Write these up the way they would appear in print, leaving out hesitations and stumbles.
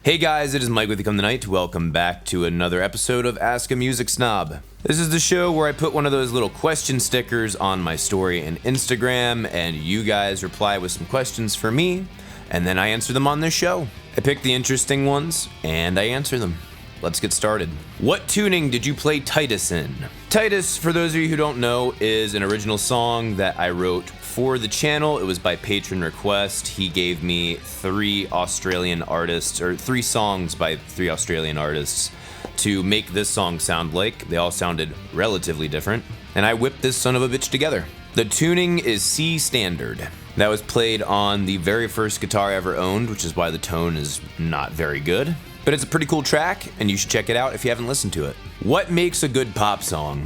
Hey guys, it is Mike with You Come the Night. Welcome back to another episode of Ask a Music Snob. This is the show where I put one of those little question stickers on my story and Instagram, and you guys reply with some questions for me, and then I answer them on this show. I pick the interesting ones, and I answer them. Let's get started. What tuning did you play Titus in? Titus, for those of you who don't know, is an original song that I wrote for the channel. It was by patron request. He gave me three songs by three Australian artists to make this song sound like. They all sounded relatively different, and I whipped this son of a bitch together. The tuning is C standard. That was played on the very first guitar I ever owned, which is why the tone is not very good. But it's a pretty cool track, and you should check it out if you haven't listened to it. What makes a good pop song?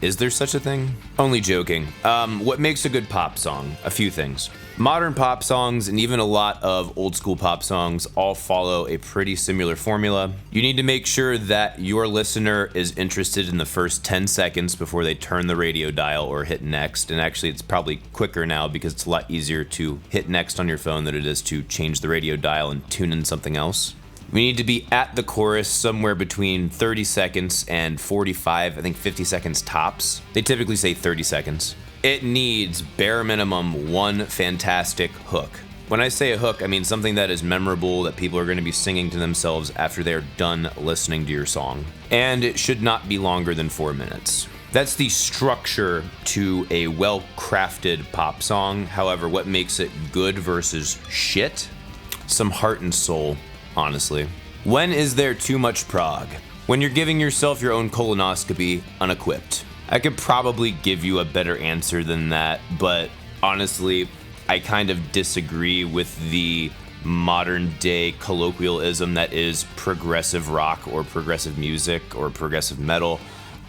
Is there such a thing? Only joking. What makes a good pop song? A few things. Modern pop songs and even a lot of old school pop songs all follow a pretty similar formula. You need to make sure that your listener is interested in the first 10 seconds before they turn the radio dial or hit next. And actually, it's probably quicker now because it's a lot easier to hit next on your phone than it is to change the radio dial and tune in something else. We need to be at the chorus somewhere between 30 seconds and 45, I think 50 seconds tops. They typically say 30 seconds. It needs bare minimum one fantastic hook. When I say a hook, I mean something that is memorable that people are going to be singing to themselves after they're done listening to your song. And it should not be longer than 4 minutes. That's the structure to a well-crafted pop song. However, what makes it good versus shit? Some heart and soul. Honestly. When is there too much prog? When you're giving yourself your own colonoscopy unequipped. I could probably give you a better answer than that, but honestly, I kind of disagree with the modern day colloquialism that is progressive rock or progressive music or progressive metal.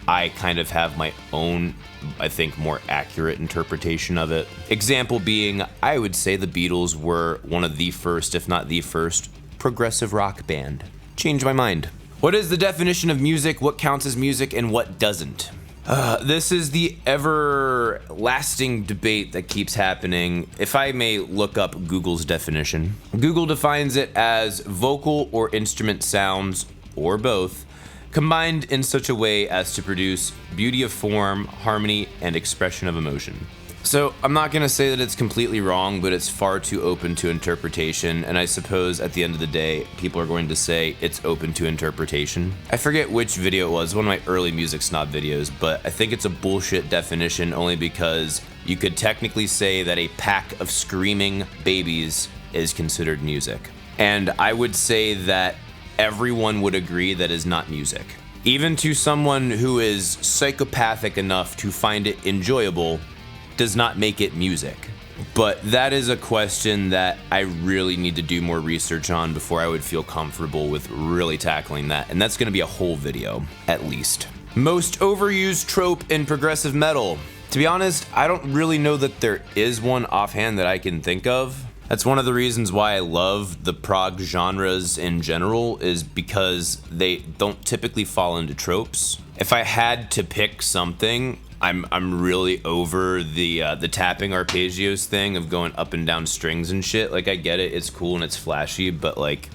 I kind of have my own, I think, more accurate interpretation of it. Example being, I would say the Beatles were one of the first, if not the first, progressive rock band. Change my mind. What is the definition of music? What counts as music and what doesn't? This is the everlasting debate that keeps happening. If I may look up Google's definition. Google defines it as vocal or instrument sounds, or both, combined in such a way as to produce beauty of form, harmony, and expression of emotion. So I'm not going to say that it's completely wrong, but it's far too open to interpretation, and I suppose at the end of the day, people are going to say it's open to interpretation. I forget which video it was, one of my early Music Snob videos, but I think it's a bullshit definition only because you could technically say that a pack of screaming babies is considered music. And I would say that everyone would agree that is not music. Even to someone who is psychopathic enough to find it enjoyable, does not make it music. But that is a question that I really need to do more research on before I would feel comfortable with really tackling that, and that's going to be a whole video, at least. Most overused trope in progressive metal. To be honest, I don't really know that there is one offhand that I can think of. That's one of the reasons why I love the prog genres in general, is because they don't typically fall into tropes. If I had to pick something, I'm really over the tapping arpeggios thing of going up and down strings and shit. Like, I get it, it's cool and it's flashy, but like,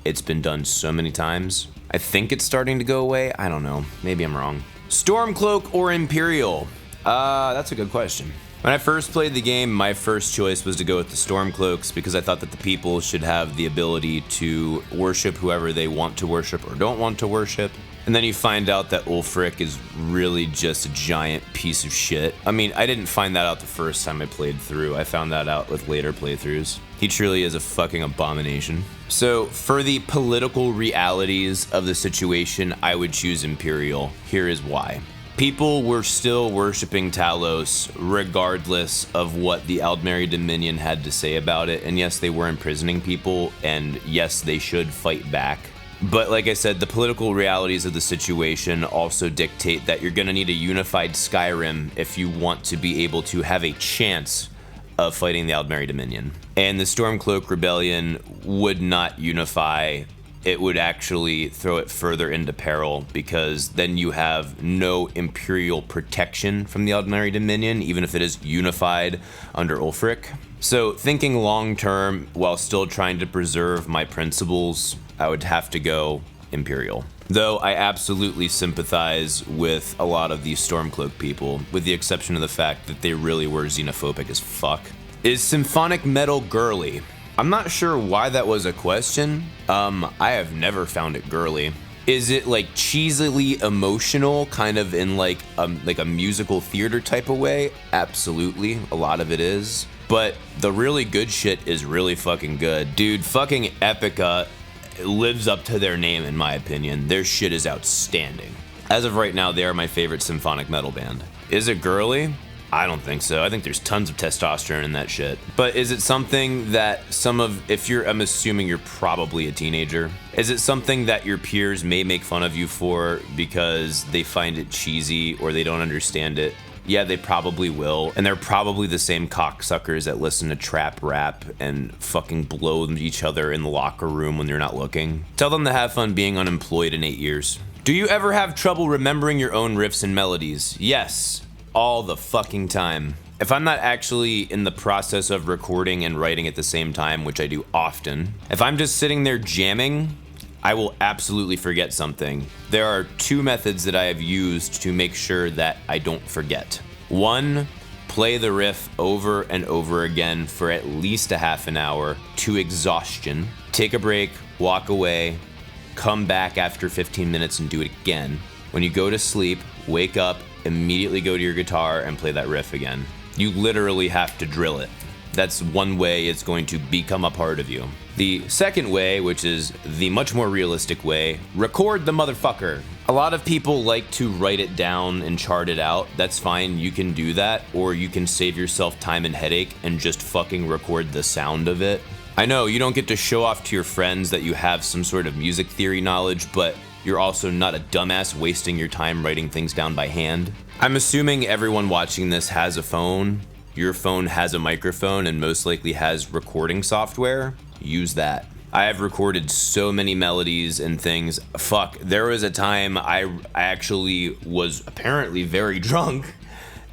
it's been done so many times. I think it's starting to go away. I don't know. Maybe I'm wrong. Stormcloak or Imperial? That's a good question. When I first played the game, my first choice was to go with the Stormcloaks because I thought that the people should have the ability to worship whoever they want to worship or don't want to worship. And then you find out that Ulfric is really just a giant piece of shit. I mean, I didn't find that out the first time I played through. I found that out with later playthroughs. He truly is a fucking abomination. So, for the political realities of the situation, I would choose Imperial. Here is why. People were still worshipping Talos regardless of what the Aldmeri Dominion had to say about it. And yes, they were imprisoning people, and yes, they should fight back. But like I said, the political realities of the situation also dictate that you're going to need a unified Skyrim if you want to be able to have a chance of fighting the Aldmeri Dominion. And the Stormcloak Rebellion would not unify it would actually throw it further into peril, because then you have no Imperial protection from the Aldmeri Dominion, even if it is unified under Ulfric. So thinking long term while still trying to preserve my principles, I would have to go Imperial. Though I absolutely sympathize with a lot of these Stormcloak people, with the exception of the fact that they really were xenophobic as fuck. Is symphonic metal girly? I'm not sure why that was a question. I have never found it girly. Is it like cheesily emotional, kind of in like a musical theater type of way? Absolutely, a lot of it is. But the really good shit is really fucking good. Dude, fucking Epica lives up to their name, in my opinion. Their shit is outstanding. As of right now, they are my favorite symphonic metal band. Is it girly? I don't think so. I think there's tons of testosterone in that shit. But is it something that I'm assuming you're probably a teenager. Is it something that your peers may make fun of you for because they find it cheesy or they don't understand it? Yeah, they probably will. And they're probably the same cocksuckers that listen to trap rap and fucking blow each other in the locker room when they're not looking. Tell them to have fun being unemployed in 8 years. Do you ever have trouble remembering your own riffs and melodies? Yes. All the fucking time. If I'm not actually in the process of recording and writing at the same time, which I do often, if I'm just sitting there jamming, I will absolutely forget something. There are 2 methods that I have used to make sure that I don't forget. 1, play the riff over and over again for at least a half an hour to exhaustion. Take a break, walk away, come back after 15 minutes and do it again. When you go to sleep, wake up, immediately go to your guitar and play that riff again. You literally have to drill it. That's one way it's going to become a part of you. The second way, which is the much more realistic way, record the motherfucker. A lot of people like to write it down and chart it out. That's fine, you can do that, or you can save yourself time and headache and just fucking record the sound of it. I know you don't get to show off to your friends that you have some sort of music theory knowledge, but you're also not a dumbass wasting your time writing things down by hand. I'm assuming everyone watching this has a phone. Your phone has a microphone and most likely has recording software. Use that. I have recorded so many melodies and things. Fuck, there was a time I actually was apparently very drunk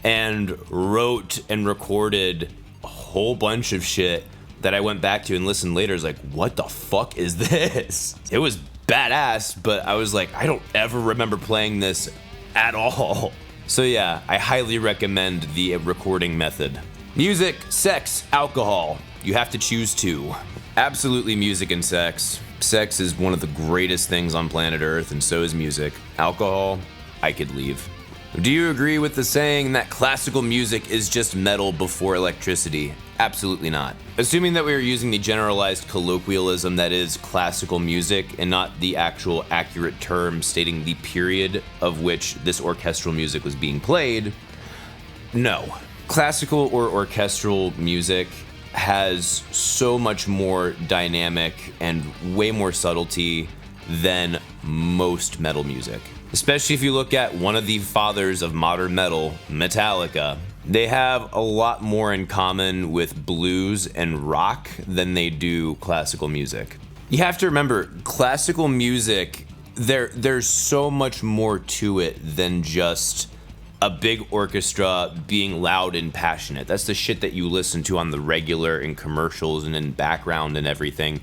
and wrote and recorded a whole bunch of shit that I went back to and listened later. I was like, what the fuck is this? It was badass, but I was like, I don't ever remember playing this at all. So yeah, I highly recommend the recording method. Music, sex, alcohol. You have to choose 2. Absolutely music and sex. Sex is one of the greatest things on planet Earth, and so is music. Alcohol, I could leave. Do you agree with the saying that classical music is just metal before electricity? Absolutely not. Assuming that we are using the generalized colloquialism that is classical music and not the actual accurate term stating the period of which this orchestral music was being played, no. Classical or orchestral music has so much more dynamic and way more subtlety than most metal music. Especially if you look at one of the fathers of modern metal, Metallica. They have a lot more in common with blues and rock than they do classical music. You have to remember, classical music, there's so much more to it than just a big orchestra being loud and passionate. That's the shit that you listen to on the regular in commercials and in background and everything.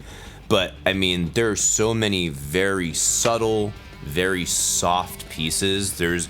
But I mean, there are so many very subtle, very soft pieces. There's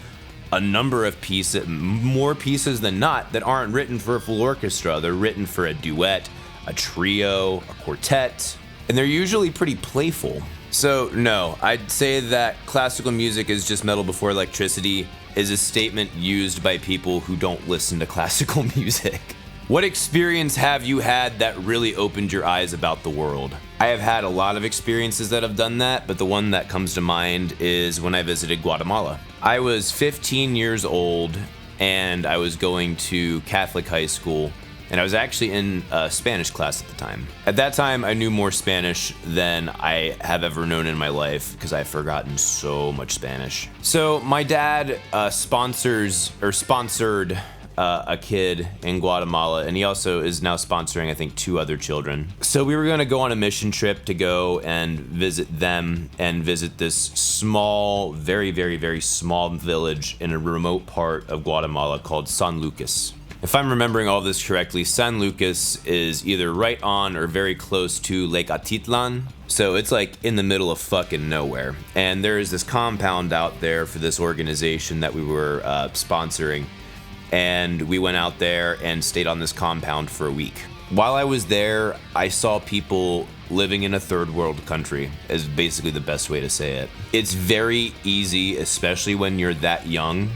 a number of pieces, more pieces than not, that aren't written for a full orchestra. They're written for a duet, a trio, a quartet, and they're usually pretty playful. So no, I'd say that classical music is just metal before electricity is a statement used by people who don't listen to classical music. What experience have you had that really opened your eyes about the world? I have had a lot of experiences that have done that, but the one that comes to mind is when I visited Guatemala. I was 15 years old and I was going to Catholic high school, and I was actually in a Spanish class at the time. At that time, I knew more Spanish than I have ever known in my life because I've forgotten so much Spanish. So my dad sponsored a kid in Guatemala, and he also is now sponsoring, I think, 2 other children. So we were going to go on a mission trip to go and visit them and visit this small, very, very, very small village in a remote part of Guatemala called San Lucas. If I'm remembering all this correctly, San Lucas is either right on or very close to Lake Atitlan. So it's like in the middle of fucking nowhere. And there is this compound out there for this organization that we were sponsoring. And we went out there and stayed on this compound for a week. While I was there, I saw people living in a third world country, is basically the best way to say it. It's very easy, especially when you're that young,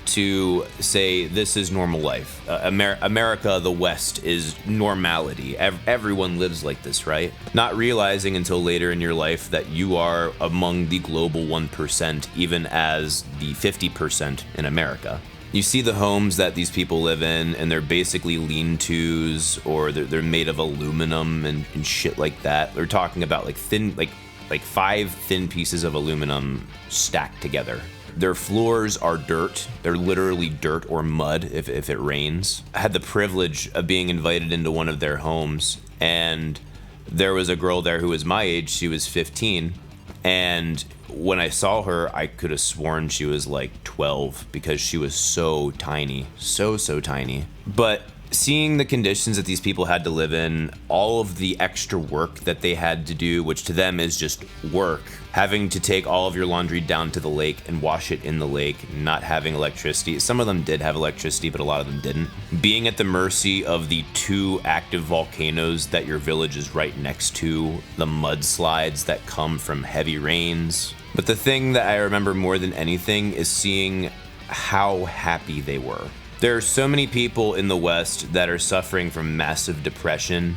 to say this is normal life. America, the West, is normality. Everyone lives like this, right? Not realizing until later in your life that you are among the global 1%, even as the 50% in America. You see the homes that these people live in, and they're basically lean-tos, or they're made of aluminum and shit like that. They're talking about like thin, like 5 thin pieces of aluminum stacked together. Their floors are dirt. They're literally dirt or mud if it rains. I had the privilege of being invited into one of their homes, and there was a girl there who was my age. She was 15, and when I saw her, I could have sworn she was like 12 because she was so tiny, so tiny. But seeing the conditions that these people had to live in, all of the extra work that they had to do, which to them is just work, having to take all of your laundry down to the lake and wash it in the lake, not having electricity. Some of them did have electricity, but a lot of them didn't. Being at the mercy of the 2 active volcanoes that your village is right next to, the mudslides that come from heavy rains. But the thing that I remember more than anything is seeing how happy they were. There are so many people in the West that are suffering from massive depression,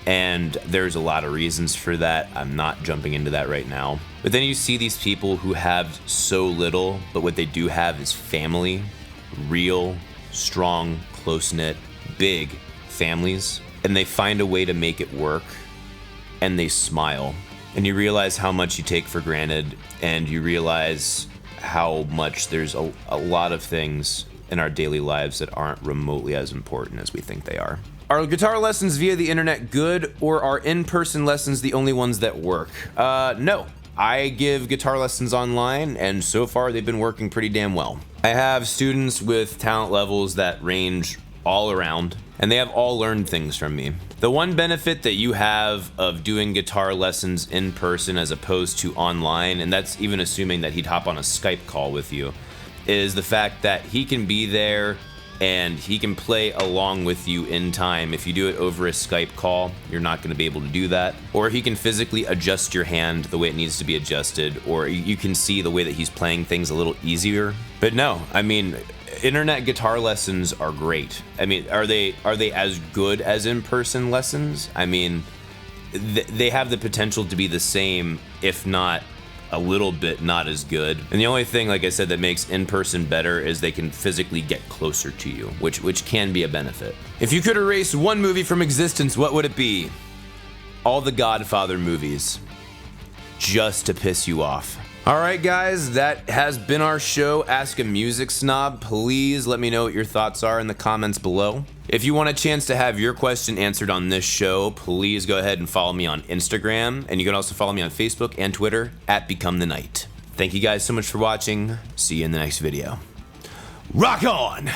and there's a lot of reasons for that. I'm not jumping into that right now. But then you see these people who have so little, but what they do have is family, real, strong, close-knit, big families, and they find a way to make it work, and they smile. And you realize how much you take for granted, and you realize how much there's a lot of things in our daily lives that aren't remotely as important as we think they are. Are guitar lessons via the internet good, or are in-person lessons the only ones that work? No. I give guitar lessons online, and so far they've been working pretty damn well. I have students with talent levels that range all around, and they have all learned things from me. The one benefit that you have of doing guitar lessons in person as opposed to online, and that's even assuming that he'd hop on a Skype call with you, is the fact that he can be there and he can play along with you in time. If you do it over a Skype call, you're not going to be able to do that. Or he can physically adjust your hand the way it needs to be adjusted, or you can see the way that he's playing things a little easier. But no, I mean, internet guitar lessons are great. I mean, are they as good as in-person lessons? I mean, they have the potential to be the same, if not a little bit not as good. And the only thing, like I said, that makes in-person better is they can physically get closer to you, which can be a benefit. If you could erase one movie from existence, what would it be? All the Godfather movies. Just to piss you off. Alright guys, that has been our show, Ask a Music Snob. Please let me know what your thoughts are in the comments below. If you want a chance to have your question answered on this show, please go ahead and follow me on Instagram, and you can also follow me on Facebook and Twitter at Become the Night. Thank you guys so much for watching. See you in the next video. Rock on!